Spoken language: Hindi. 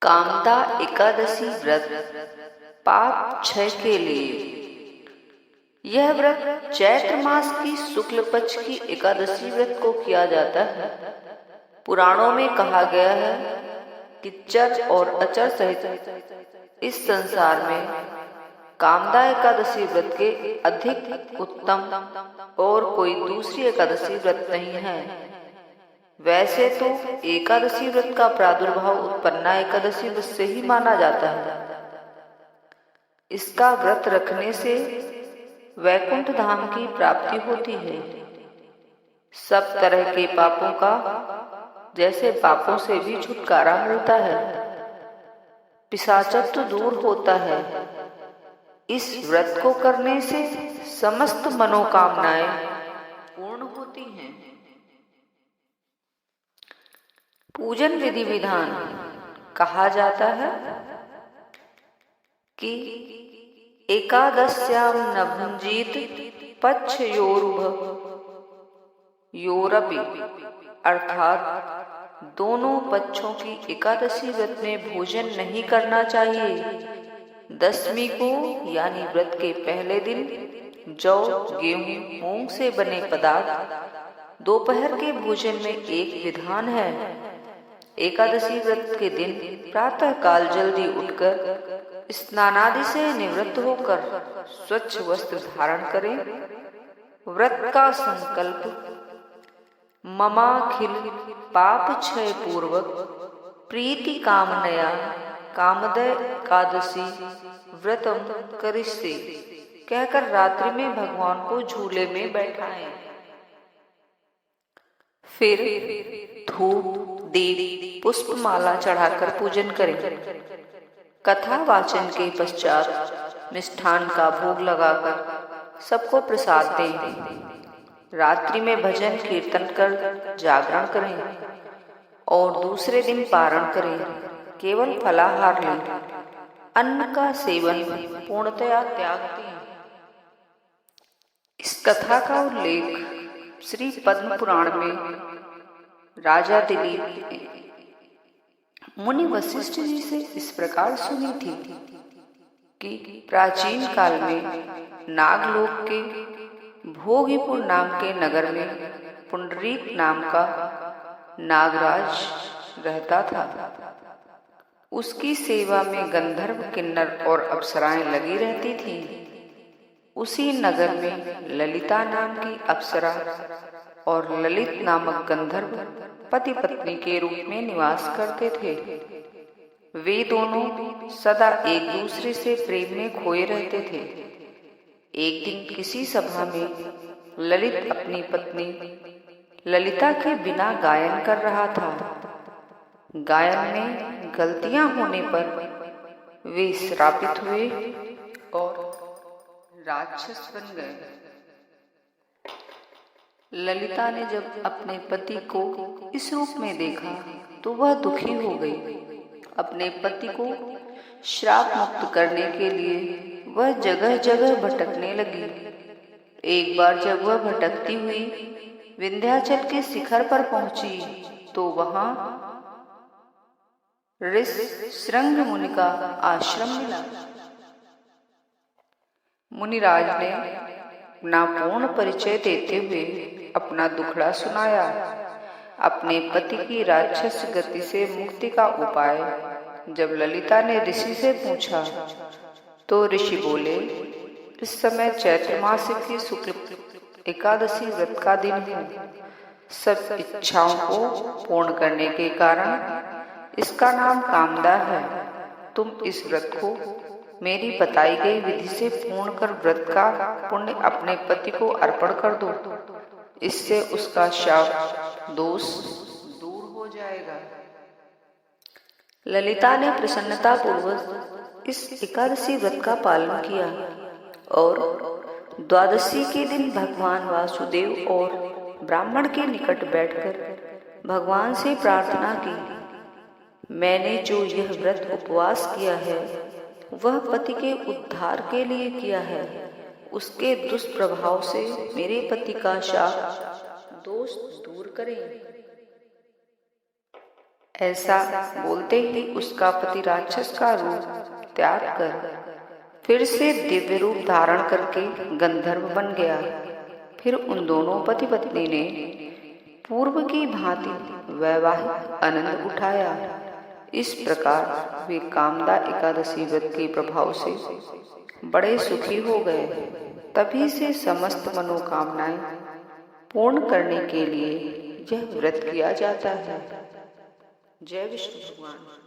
कामदा एकादशी व्रत पाप क्षय के लिए। यह व्रत चैत्र मास की शुक्ल पक्ष की एकादशी व्रत को किया जाता है। पुराणों में कहा गया है कि चर और अचर सहित इस संसार में कामदा एकादशी व्रत के अधिक उत्तम और कोई दूसरी एकादशी व्रत नहीं है। वैसे तो एकादशी व्रत का प्रादुर्भाव उत्पन्ना एकादशी व्रत से ही माना जाता है। इसका व्रत रखने से वैकुंठ धाम की प्राप्ति होती है। सब तरह के पापों का जैसे पापों से भी छुटकारा मिलता है, पिशाचत्व दूर होता है। इस व्रत को करने से समस्त मनोकामनाएं पूर्ण होती हैं। पूजन विधि विधान कहा जाता है कि एकादश्याम न भुंजीत पक्ष योरपि, अर्थात दोनों पक्षों की एकादशी व्रत में भोजन नहीं करना चाहिए। दशमी को यानी व्रत के पहले दिन जौ, गेहूं, मूंग से बने पदार्थ दोपहर के भोजन में एक विधान है। एकादशी व्रत के दिन प्रातः काल जल्दी उठकर स्नानादि से निवृत्त होकर स्वच्छ वस्त्र धारण करें। व्रत का संकल्प ममाखिल पाप क्षय पूर्वक प्रीति कामनया कामदय एकादशी व्रतम करिष्ये कहकर रात्रि में भगवान को झूले में बैठाएं। फिर धूप, दीप, पुष्पमाला चढ़ाकर पूजन करें। कथा वाचन के पश्चात मिष्ठान का भोग लगाकर सबको प्रसाद दें। रात्रि में भजन कीर्तन कर जागरण करें और दूसरे दिन पारण करें। केवल फलाहार लें, अन्न का सेवन पूर्णतया त्याग दें। इस कथा का उल्लेख श्री पद्म पुराण में राजा दिलीप ने मुनि वशिष्ठ जी से इस प्रकार सुनी थी कि प्राचीन काल में नागलोक के भोगीपुर नाम के नगर में पुंडरीक नाम का नागराज रहता था। उसकी सेवा में गंधर्व, किन्नर और अप्सराएं लगी रहती थीं। उसी नगर में ललिता नाम की अप्सरा और ललित नामक गंधर्व पति पत्नी के रूप में निवास करते थे। वे दोनों सदा एक दूसरे से प्रेम में खोए रहते थे। एक दिन किसी सभा में ललित अपनी पत्नी ललिता के बिना गायन कर रहा था। गायन में गलतियां होने पर वे श्रापित हुए और राक्षस बन गए। ललिता ने जब अपने पति को इस रूप में देखा तो वह दुखी हो गई। अपने पति को श्राप मुक्त करने के लिए वह जगह जगह भटकने लगी। एक बार जब वह भटकती हुई विंध्याचल के शिखर पर पहुंची तो वहां ऋष्यशृंग मुनि का आश्रम मिला। मुनिराज ने अपना पूर्ण परिचय देते हुए अपना दुखड़ा सुनाया। अपने पति की राक्षस गति से मुक्ति का उपाय जब ललिता ने ऋषि से पूछा तो ऋषि बोले, इस समय चैत्र मास की शुक्ल एकादशी व्रत का दिन है। सब इच्छाओं को पूर्ण करने के कारण इसका नाम कामदा है। तुम इस व्रत को मेरी बताई गई विधि से पूर्ण कर व्रत का पुण्य अपने पति को अर्पण कर दो। इससे उसका शाप दोष दूर हो जाएगा। ललिता ने प्रसन्नता पूर्वक इस एकादशी व्रत का पालन किया और द्वादशी के दिन भगवान वासुदेव और ब्राह्मण के निकट बैठकर भगवान से प्रार्थना की, मैंने जो यह व्रत उपवास किया है वह पति के उद्धार के लिए किया है। उसके दुष्प्रभाव से मेरे पति का शाप दोष दूर करें। ऐसा बोलते ही उसका पति राक्षस का रूप त्याग कर फिर से दिव्य रूप धारण करके गंधर्व बन गया। फिर उन दोनों पति पत्नी ने पूर्व की भांति वैवाहिक आनंद उठाया। इस प्रकार वे कामदा एकादशी व्रत के प्रभाव से बड़े सुखी हो गए। तभी से समस्त मनोकामनाएं पूर्ण करने के लिए यह व्रत किया जाता है। जय विष्णु भगवान।